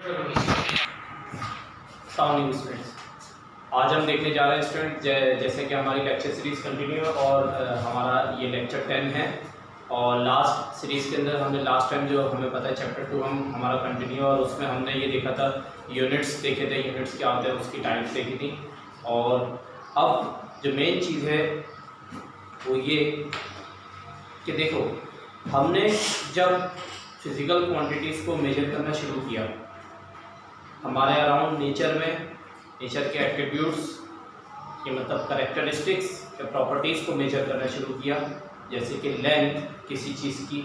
Students, आज हम देखने जा रहे हैं स्टूडेंट जैसे कि हमारी लेक्चर सीरीज़ कंटिन्यू है और हमारा ये लेक्चर 10 है। और लास्ट सीरीज़ के अंदर हमने लास्ट टाइम जो हमें पता है चैप्टर 2 हमारा कंटिन्यू, और उसमें हमने ये देखा था यूनिट्स देखे थे, यूनिट्स क्या होते हैं उसकी टाइप्स देखी थी। और अब जो मेन चीज़ है वो ये कि देखो, हमने जब फिज़िकल क्वांटिटीज़ को मेजर करना शुरू किया हमारे अराउंड नेचर में, नेचर के एट्रीब्यूट्स के मतलब करेक्टरिस्टिक्स या प्रॉपर्टीज़ को मेजर करना शुरू किया, जैसे कि लेंथ किसी चीज़ की,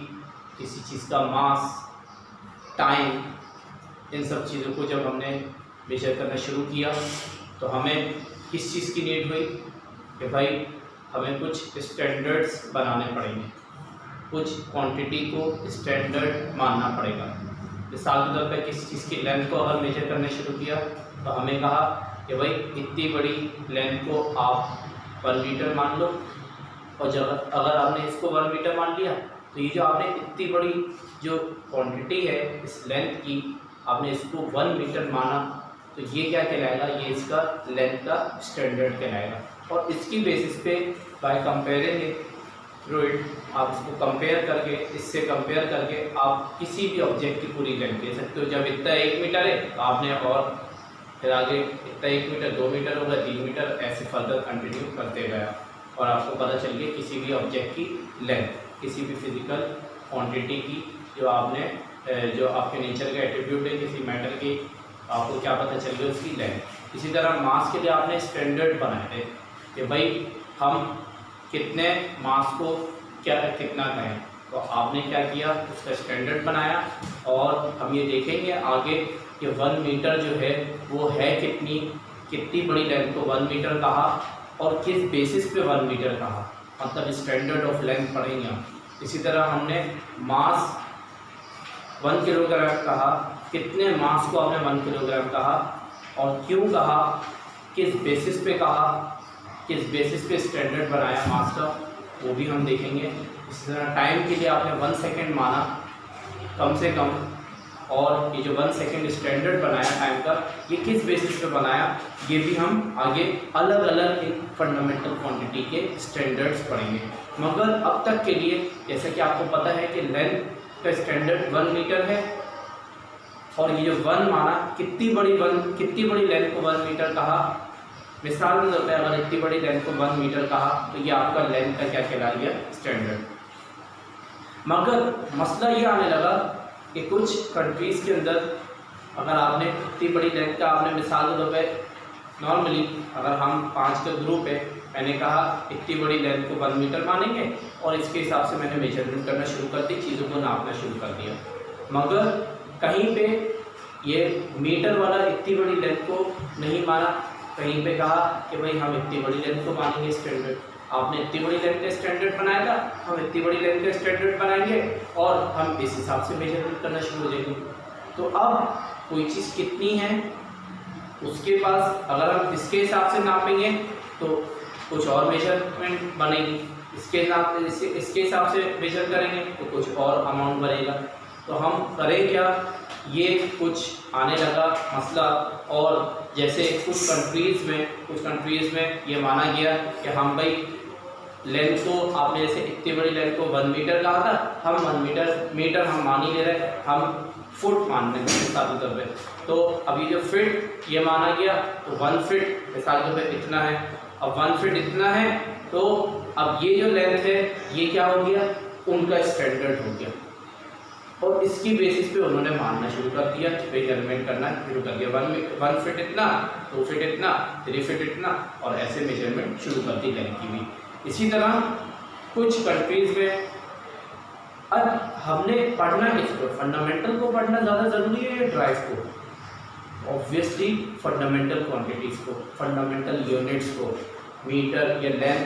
किसी चीज़ का मास, टाइम, इन सब चीज़ों को जब हमने मेजर करना शुरू किया तो हमें किस चीज़ की नीड हुई कि भाई हमें कुछ स्टैंडर्ड्स बनाने पड़ेंगे, कुछ क्वांटिटी को स्टैंडर्ड मानना पड़ेगा। मिसाल के तौर पर किसी चीज़ की लेंथ को अगर मेजर करना शुरू किया तो हमें कहा कि भाई इतनी बड़ी लेंथ को आप 1 मीटर मान लो, और जब अगर आपने इसको 1 मीटर मान लिया तो ये जो आपने इतनी बड़ी जो क्वांटिटी है इस लेंथ की, आपने इसको 1 मीटर माना, तो ये क्या कहलाएगा, ये इसका लेंथ का स्टैंडर्ड कहलाएगा। और इसकी बेसिस पे बाय कंपेयरिंग थ्रू इट, आप इसको कंपेयर करके, इससे कंपेयर करके आप किसी भी ऑब्जेक्ट की पूरी लेंथ दे सकते हो। जब इतना 1 मीटर है तो आपने और फिर आगे इतना 1 मीटर 2 मीटर होगा, 3 मीटर, ऐसे फर्दर कंटिन्यू करते गया और आपको पता चल गया किसी भी ऑब्जेक्ट की लेंथ, किसी भी फिजिकल क्वांटिटी की जो आपने जो आपके नेचर का एट्रीब्यूट है किसी मैटर की, आपको क्या पता चल गया उसकी लेंथ। इसी तरह मास के लिए आपने स्टैंडर्ड बनाए थे कि भाई हम कितने मास को कितना कहें, तो आपने क्या किया, उसका स्टैंडर्ड बनाया। और हम ये देखेंगे आगे कि 1 मीटर जो है वो है कितनी बड़ी लेंथ को 1 मीटर कहा और किस बेसिस पे 1 मीटर कहा, मतलब स्टैंडर्ड ऑफ लेंथ पढ़ेंगे हम। इसी तरह हमने मास 1 किलोग्राम कहा, कितने मास को आपने 1 किलोग्राम कहा और क्यों कहा, किस बेसिस पे कहा, किस बेसिस पे स्टैंडर्ड बनाया मास का, वो भी हम देखेंगे। इसी तरह टाइम के लिए आपने 1 सेकेंड माना कम से कम, और ये जो 1 सेकेंड स्टैंडर्ड बनाया टाइम का, ये किस बेसिस पे बनाया, ये भी हम आगे अलग अलग इन फंडामेंटल क्वांटिटी के स्टैंडर्ड्स पढ़ेंगे। मगर अब तक के लिए जैसे कि आपको पता है कि लेंथ का स्टैंडर्ड 1 मीटर है, और ये जो 1 माना, कितनी बड़ी लेंथ को 1 मीटर कहा। मिसाल के तौर पर अगर इतनी बड़ी लेंथ को 1 मीटर कहा तो ये आपका लेंथ का क्या कहला गया, स्टैंडर्ड। मगर मसला ये आने लगा कि कुछ कंट्रीज़ के अंदर अगर आपने इतनी बड़ी लेंथ का, आपने मिसाल के तौर पर नॉर्मली अगर हम 5 का ग्रुप है, मैंने कहा इतनी बड़ी लेंथ को 1 मीटर मानेंगे और इसके हिसाब से मैंने मेजरमेंट करना शुरू कर दी, चीज़ों को नापना शुरू कर दिया। मगर कहीं पे ये मीटर वाला इतनी बड़ी लेंथ को नहीं माना, कहीं पे कहा कि भाई हम इतनी बड़ी लेंथ को मानेंगे स्टैंडर्ड। आपने इतनी बड़ी लेंथ का स्टैंडर्ड बनाया था, हम इतनी बड़ी लेंथ का स्टैंडर्ड बनाएंगे और हम इस हिसाब से मेजरमेंट करना शुरू हो जाएंगे। तो अब कोई चीज़ कितनी है उसके पास, अगर हम इसके हिसाब से नापेंगे तो कुछ और मेजरमेंट बनेगी, इसके हिसाब से मेजर करेंगे तो कुछ और अमाउंट बनेगा। तो हम करें क्या, ये कुछ आने लगा मसला। और जैसे कुछ कंट्रीज़ में ये माना गया कि हम भाई लेंथ को, आपने जैसे इतनी बड़ी लेंथ को 1 मीटर कहा था, हम 1 मीटर हम मान ही ले रहे, हम फुट मान रहे हैं मिसाल के तौर पर। तो अभी जो फिट ये माना गया तो 1 फिट मिसाल के तौर पर इतना है, अब 1 फिट इतना है, तो अब ये जो लेंथ है ये क्या हो गया, उनका स्टैंडर्ड हो गया। और इसकी बेसिस पे उन्होंने मानना शुरू कर दिया, मेजरमेंट करना शुरू कर दिया। 1 फिट इतना, 2 फिट इतना, 3 फिट इतना, और ऐसे मेजरमेंट शुरू कर दी लेंथ की भी। इसी तरह कुछ कंट्रीज़ में अब हमने पढ़ना किसको, फंडामेंटल को पढ़ना ज़्यादा ज़रूरी है या ड्राइव को? ऑब्वियसली फंडामेंटल क्वांटिटीज़ को, फंडामेंटल यूनिट्स को, मीटर या लेंथ,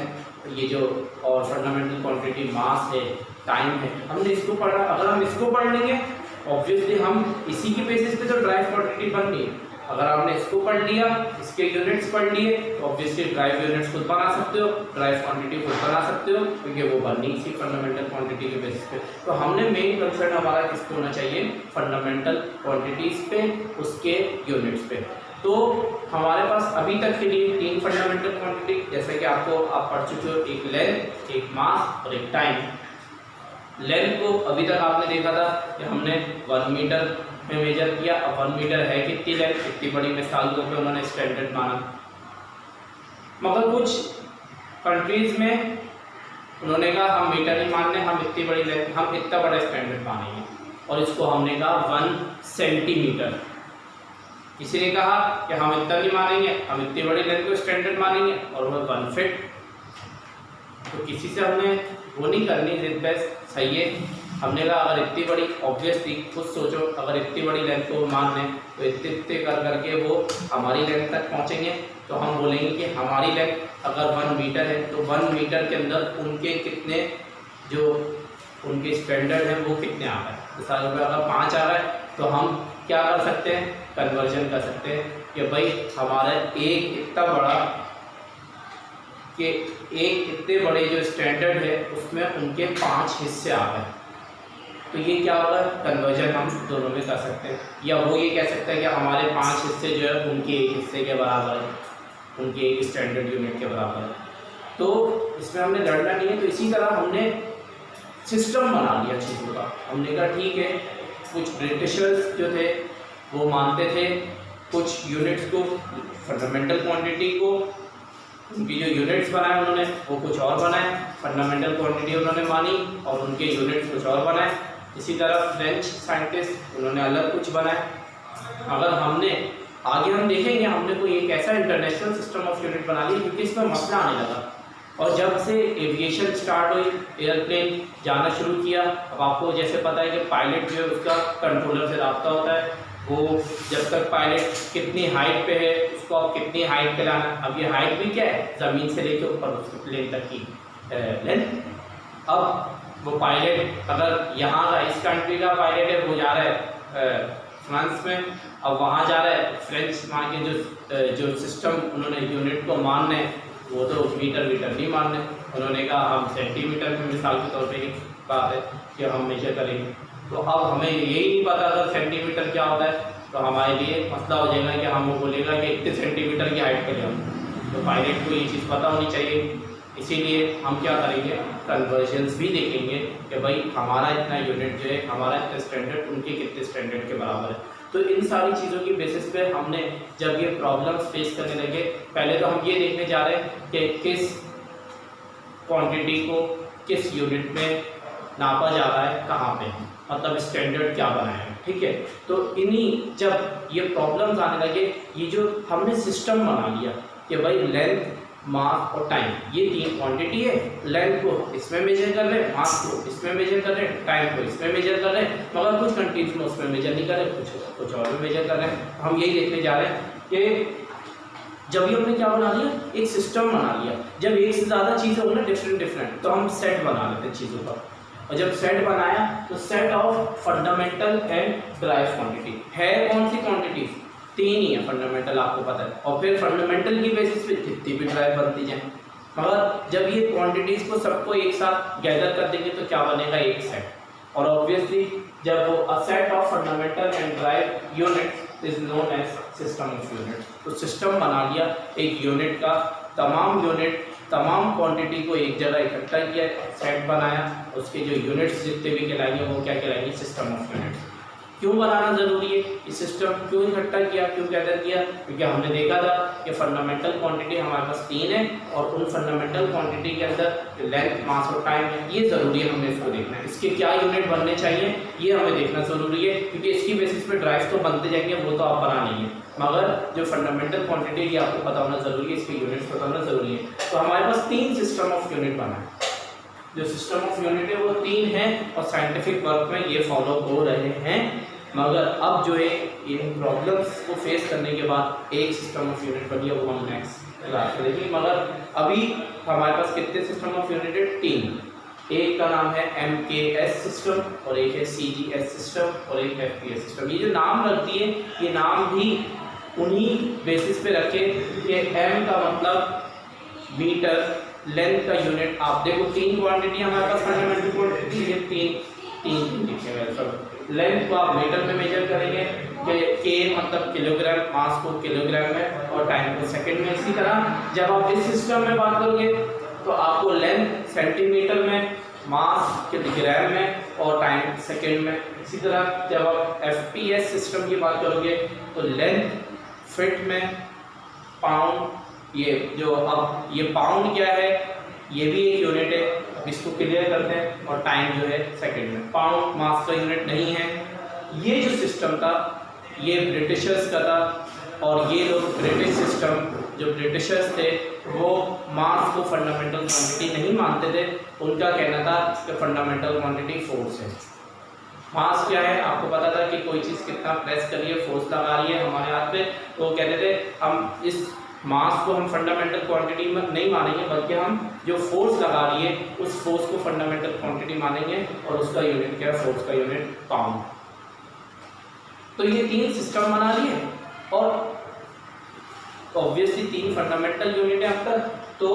ये जो और फंडामेंटल क्वांटिटी मास है, टाइम है, हमने इसको पढ़ा। अगर हम इसको पढ़ लेंगे ऑब्वियसली हम इसी की बेसिस पे तो ड्राइव क्वांटिटी बन गई। अगर आपने इसको पढ़ लिया, इसके यूनिट्स पढ़ लिए, तो ऑब्वियसली ड्राइव यूनिट्स खुद बना सकते हो, ड्राइव क्वांटिटी खुद बना सकते हो, क्योंकि वो बननी इसी फंडामेंटल क्वांटिटी के बेसिस पे। तो हमने मेन कंसर्न हमारा किस पे होना चाहिए, फंडामेंटल क्वांटिटीज पे, उसके यूनिट्स पे। तो हमारे पास अभी तक के लिए 3 फंडामेंटल क्वांटिटी, जैसे कि आप पढ़ चुके हो, एक लेंथ, एक मास और एक टाइम। लेंथ को अभी तक आपने देखा था कि हमने 1 मीटर में मेजर किया। अब 1 मीटर है कितनी लेंथ, कितनी बड़ी मिसाल के पे उन्होंने स्टैंडर्ड माना। मगर कुछ कंट्रीज में उन्होंने कहा हम मीटर नहीं मानने, हम इतनी बड़ी लेंथ, हम इतना बड़ा स्टैंडर्ड मानेंगे, और इसको हमने कहा 1 सेंटीमीटर। किसी ने कहा कि हम इतना नहीं मानेंगे, हम इतनी बड़ी लेंथ को स्टैंडर्ड मानेंगे, और वो 1 फीट। तो किसी से हमने वो नहीं करनी जिद बहस, सही है। हमने कहा अगर इतनी बड़ी, ऑब्वियसली खुद सोचो, अगर इतनी बड़ी लेंथ को मान लें तो इतने कर करके वो हमारी लेंथ तक पहुंचेंगे। तो हम बोलेंगे कि हमारी लेंथ अगर 1 मीटर है तो 1 मीटर के अंदर उनके कितने जो उनके स्टैंडर्ड हैं वो कितने आ रहे हैं। मिसाल में अगर 5 आ रहा है तो हम क्या कर सकते हैं, कन्वर्जन कर सकते हैं कि भाई हमारा एक इतना बड़ा कि एक इतने बड़े जो स्टैंडर्ड है उसमें उनके 5 हिस्से आ गए। तो ये क्या होगा, कन्वर्जन हम दोनों में कर सकते हैं। या वो ये कह सकता है कि हमारे 5 हिस्से जो है उनके एक हिस्से के बराबर है, उनके एक स्टैंडर्ड यूनिट के बराबर है। तो इसमें हमने लड़ना नहीं है। तो इसी तरह हमने सिस्टम बना लिया चीज़ों का। हमने कहा ठीक है, कुछ ब्रिटिशर्स जो थे वो मानते थे कुछ यूनिट्स को, फंडामेंटल क्वांटिटी को, उनकी जो यूनिट्स बनाए उन्होंने वो कुछ और बनाए, फंडामेंटल क्वांटिटी उन्होंने मानी और उनके यूनिट्स कुछ और बनाए। इसी तरह फ्रेंच साइंटिस्ट उन्होंने अलग कुछ बनाए। अगर हमने आगे हम देखेंगे हमने कोई एक ऐसा इंटरनेशनल सिस्टम ऑफ यूनिट बना लिया क्योंकि इसमें मसला आने लगा। और जब से एविएशन स्टार्ट हुई, एयरप्लेन जाना शुरू किया, अब आपको जैसे पता है कि पायलट जो है उसका कंट्रोलर से रब्ता होता है। वो जब तक पायलट कितनी हाइट पे है उसको आप कितनी हाइट पे लाना। अब ये हाइट भी क्या है, ज़मीन से लेके ऊपर उसके प्लेन तक की लेंथ। अब वो पायलट अगर यहाँ का इस कंट्री का पायलट है, वो जा रहा है फ्रांस में, अब वहाँ जा रहा है फ्रेंच, वहाँ के जो सिस्टम उन्होंने यूनिट को मानने, वो तो मीटर नहीं मानने। उन्होंने कहा हम सेंटीमीटर में मिसाल के तौर पे ही बात है कि हम मेजर करेंगे। तो अब हमें यही नहीं पता अगर सेंटीमीटर क्या होता है, तो हमारे लिए मसला हो जाएगा कि हम वो बोलेगा कि इतने सेंटीमीटर की हाइट पे जाओ। तो पायलट को ये चीज़ पता होनी चाहिए। इसीलिए हम क्या करेंगे, कन्वर्जन्स भी देखेंगे कि भाई हमारा इतना यूनिट जो है, हमारा इतना स्टैंडर्ड उनके कितने स्टैंडर्ड के बराबर है। तो इन सारी चीज़ों की बेसिस पे हमने जब ये प्रॉब्लम्स फेस करने लगे, पहले तो हम ये देखने जा रहे हैं कि किस क्वांटिटी को किस यूनिट में नापा जा रहा है, कहाँ पे, मतलब स्टैंडर्ड क्या बनाया है। ठीक है, तो इन्हीं जब ये प्रॉब्लम्स आने लगे, ये जो हमने सिस्टम बना लिया कि भाई लेंथ, मास और टाइम, ये 3 क्वांटिटी है। लेंथ को इसमें मेजर कर रहे हैं, मास को इसमें मेजर कर रहे हैं, टाइम को इसमें मेजर कर रहे हैं, मगर कुछ कंट्रीज में उसमें मेजर नहीं कर रहे, कुछ और में मेजर कर रहे हैं। हम यही देखने जा रहे हैं कि जब ये हमने क्या बना लिया, एक सिस्टम बना लिया। जब एक से ज़्यादा चीज़ें हो ना डिफरेंट, तो हम सेट बना लेते हैं चीज़ों का। और जब सेट बनाया तो set of fundamental and drive quantity है। कौन सी क्वांटिटी, 3 ही है फंडामेंटल, आपको पता है। और फिर फंडामेंटल की बेसिस पे जितनी भी ड्राइव बनती जाए, मगर जब ये क्वांटिटीज़ को सबको एक साथ गैदर कर देंगे तो क्या बनेगा, एक सेट। और ऑब्वियसली जब वो a set of fundamental and derived unit is known as system of unit. तो सिस्टम बना लिया एक यूनिट का, तमाम यूनिट, तमाम क्वांटिटी को एक जगह इकट्ठा किया, सेट बनाया, उसके जो यूनिट्स जितने भी कहलाएंगे वो क्या कहलाएंगे, सिस्टम ऑफ यूनिट्स। क्यों बनाना ज़रूरी है, इस सिस्टम क्यों इकट्ठा किया, क्यों गैदर किया, क्योंकि हमने देखा था कि फंडामेंटल क्वांटिटी हमारे पास 3 है और उन फंडामेंटल क्वांटिटी के अंदर लेंथ, मास और टाइम है। ये ज़रूरी है, हमने इसको देखना है। इसके क्या यूनिट बनने चाहिए ये हमें देखना ज़रूरी है, क्योंकि इसकी बेसिस पे ड्राइव तो बनते जाएंगे, वो तो आप बना नहीं है, मगर जो फंडामेंटल क्वांटिटी ये आपको पता होना ज़रूरी है, इसके यूनिट्स पता होना ज़रूरी है। तो हमारे पास 3 सिस्टम ऑफ यूनिट बना है। जो सिस्टम ऑफ यूनिट है वो 3 है और साइंटिफिक वर्क में ये फॉलो हो रहे हैं। मगर अब जो है इन प्रॉब्लम्स को फेस करने के बाद एक सिस्टम ऑफ यूनिट बनी है, वो हम नेक्स्ट क्लास में देखेंगे। मगर अभी हमारे पास कितने सिस्टम ऑफ यूनिट है, 3। एक का नाम है MKS सिस्टम और एक है CGS सिस्टम और एक FPS सिस्टम। ये जो नाम रख दिए, ये नाम भी उन्हीं बेसिस पे रखें कि m का मतलब मीटर, लेंथ का यूनिट। आप देखो तीन क्वांटिटी हमारे पास फंडामेंटल क्वांटिटी, ये तीन लिखे सब। लेंथ को आप मीटर में मेजर करेंगे कि k मतलब किलोग्राम, मास को किलोग्राम में और टाइम को सेकंड में। इसी तरह जब आप इस सिस्टम में बात करोगे तो आपको लेंथ सेंटीमीटर में, मास किलोग्राम में और टाइम सेकंड में। इसी तरह जब आप FPS सिस्टम की बात करोगे तो लेंथ फीट में, पाउंड, ये जो अब ये पाउंड क्या है, ये भी एक यूनिट है, अब इसको क्लियर करते हैं। और टाइम जो है सेकंड में। पाउंड मास का यूनिट नहीं है। ये जो सिस्टम था ये ब्रिटिशर्स का था, और ये लोग ब्रिटिश सिस्टम, जो ब्रिटिशर्स थे वो मास को फंडामेंटल क्वांटिटी नहीं मानते थे। उनका कहना था कि फंडामेंटल क्वांटिटी फोर्स है। मास क्या है, आपको पता था कि कोई चीज़ कितना प्रेस करिए, फोर्स लगा रही है हमारे हाथ पे, तो कहते थे हम इस मास को हम फंडामेंटल क्वांटिटी में नहीं मानेंगे, बल्कि हम जो फोर्स लगा रही है उस फोर्स को फंडामेंटल क्वांटिटी मानेंगे, और उसका यूनिट क्या है, फोर्स का यूनिट पाउंड। तो ये तीन सिस्टम बना लिए, और ऑब्वियसली तीन फंडामेंटल यूनिट है आपका। तो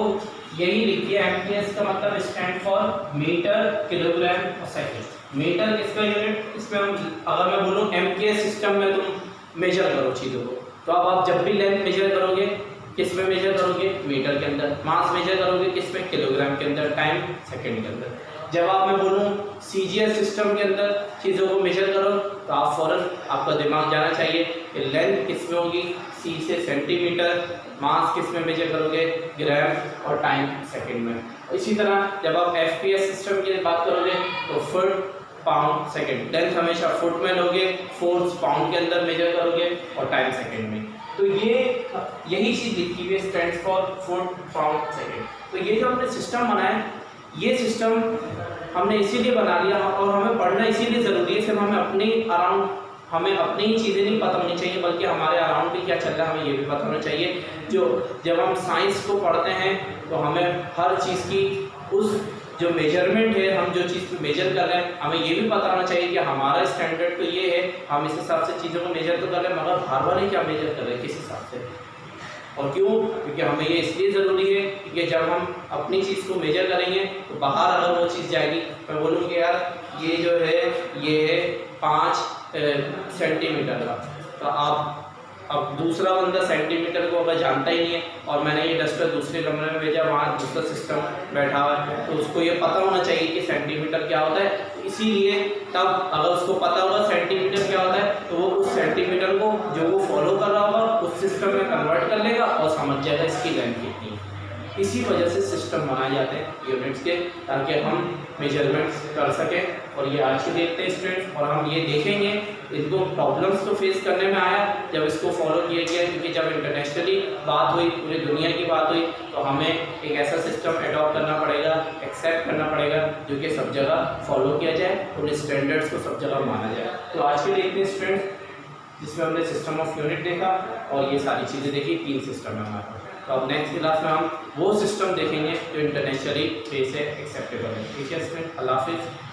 यही लिखिए, MPS का मतलब स्टैंड फॉर मीटर, किलोग्राम और सेकंड। मीटर किसका यूनिट, इसमें हम अगर मैं बोलूँ MPS सिस्टम में तुम मेजर करो चीज़ों को, तो अब आप जब भी लेंथ मेजर करोगे किस में मेजर करोगे, मीटर के अंदर। मास मेजर करोगे किस में, किलोग्राम के अंदर। टाइम सेकंड के अंदर। जब आप मैं बोलूँ CGS सिस्टम के अंदर चीज़ों को मेजर करो, तो आप फौरन आपका दिमाग जाना चाहिए कि लेंथ किस में होगी, C से सेंटीमीटर, मास किस में मेजर करोगे, ग्राम, और टाइम सेकंड में। इसी तरह जब आप FPS सिस्टम की बात करोगे तो फुट, पाउंड, सेकंड। लेंथ हमेशा फुट में लोगे, फोर्स पाउंड के अंदर मेजर करोगे, और टाइम सेकंड में। तो ये यही चीज़ लिखी हुई है, stand for foot, pound, second. तो ये जो हमने सिस्टम बनाया, ये सिस्टम हमने इसीलिए बना लिया, और हमें पढ़ना इसीलिए ज़रूरी है। सिर्फ हमें अपने अराउंड, हमें अपनी ही चीज़ें नहीं पता होनी चाहिए, बल्कि हमारे अराउंड भी क्या चल रहा है हमें ये भी पता होना चाहिए। जब हम साइंस को पढ़ते हैं तो हमें हर चीज़ की उस जो मेजरमेंट है, हम जो चीज़ मेजर कर रहे हैं, हमें ये भी पता होना चाहिए कि हमारा स्टैंडर्ड तो ये है, हम इस हिसाब से चीज़ों को मेजर तो कर रहे हैं, मगर बाहर वाले क्या मेजर कर रहे हैं, किस हिसाब से, और क्यों। क्योंकि हमें ये इसलिए ज़रूरी है कि जब हम अपनी चीज़ को मेजर करेंगे तो बाहर अगर वो चीज़ जाएगी, मैं बोलूँगी यार ये जो है ये है 5 सेंटीमीटर का, तो आप अब दूसरा बंदा सेंटीमीटर को अगर जानता ही नहीं है, और मैंने ये डस्टर दूसरे कमरे में भेजा, वहाँ दूसरा सिस्टम बैठा हुआ है, तो उसको ये पता होना चाहिए कि सेंटीमीटर क्या होता है। इसीलिए तब अगर उसको पता होगा सेंटीमीटर क्या होता है, तो वो उस सेंटीमीटर को जो वो फॉलो कर रहा होगा उस सिस्टम में कन्वर्ट कर लेगा और समझ जाएगा इसकी लेंथ कितनी है। इसी वजह से सिस्टम बनाए जाते हैं यूनिट्स के, ताकि हम मेजरमेंट्स कर सकें। और ये आज ही देखते हैं स्टूडेंट्स, और हम ये देखेंगे इनको प्रॉब्लम्स तो फेस करने में आया जब इसको फॉलो किया गया, क्योंकि जब इंटरनेशनली बात हुई, पूरी दुनिया की बात हुई, तो हमें एक ऐसा सिस्टम एडॉप्ट करना पड़ेगा, एक्सेप्ट करना पड़ेगा, जो कि सब जगह फॉलो किया जाए, उन स्टैंडर्ड्स को सब जगह माना जाए। तो आज के देखते हैं स्टूडेंट्स, जिसमें हमने सिस्टम ऑफ यूनिट देखा और ये सारी चीज़ें देखी, 3 सिस्टम है हमारे पास। तो अब नेक्स्ट क्लास में हम वो सिस्टम देखेंगे जो इंटरनेशनली वे से एक्सेप्टेबल है। ठीक है स्टूडेंट, अल्लाह हाफिज़।